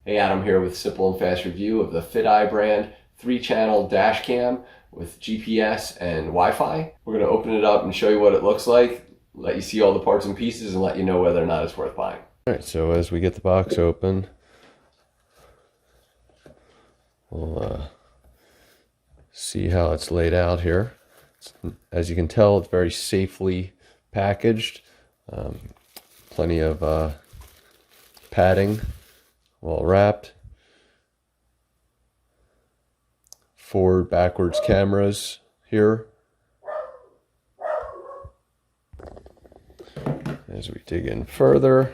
Hey, Adam here with simple and fast review of the Fiteye brand 3-channel dash cam with GPS and Wi-Fi. We're going to open it up and show you what it looks like, let you see all the parts and pieces, and let you know whether or not it's worth buying. Alright, so as we get the box open, we'll see how it's laid out here. As you can tell, it's very safely packaged. Plenty of padding, well wrapped. Forward, backwards cameras here. As we dig in further,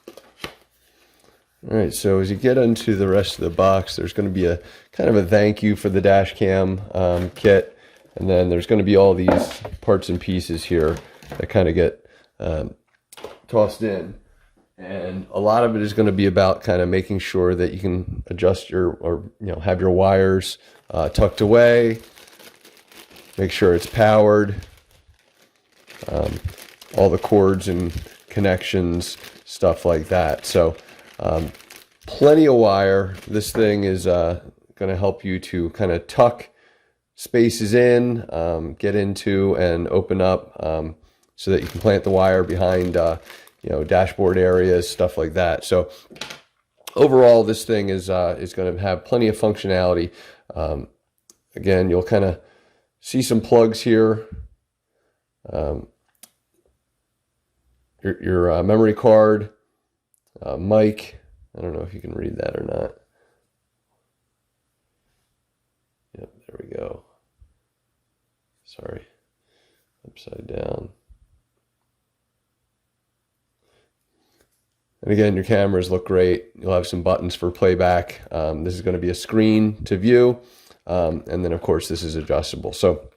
all right, so as you get into the rest of the box, there's going to be a kind of a thank you for the dash cam kit, and then there's going to be all these parts and pieces here that kind of get tossed in, and a lot of it is going to be about kind of making sure that you can adjust your, or have your wires tucked away, make sure it's powered, all the cords and connections, stuff like that. So plenty of wire. This thing is going to help you to kind of tuck spaces in, get into and open up, so that you can plant the wire behind dashboard areas, stuff like that. So overall, this thing is going to have plenty of functionality. Again, you'll kind of see some plugs here. Your memory card, mic. I don't know if you can read that or not. Yep, there we go. Sorry, upside down. And again, your cameras look great. You'll have some buttons for playback. This is going to be a screen to view, and then of course this is adjustable. So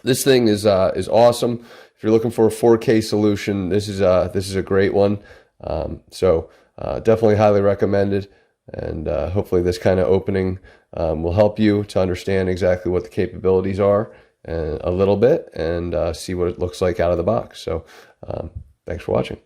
this thing is awesome. If you're looking for a 4K solution, this is a great one. Definitely highly recommended, and hopefully this kind of opening will help you to understand exactly what the capabilities are a little bit, and see what it looks like out of the box. So thanks for watching.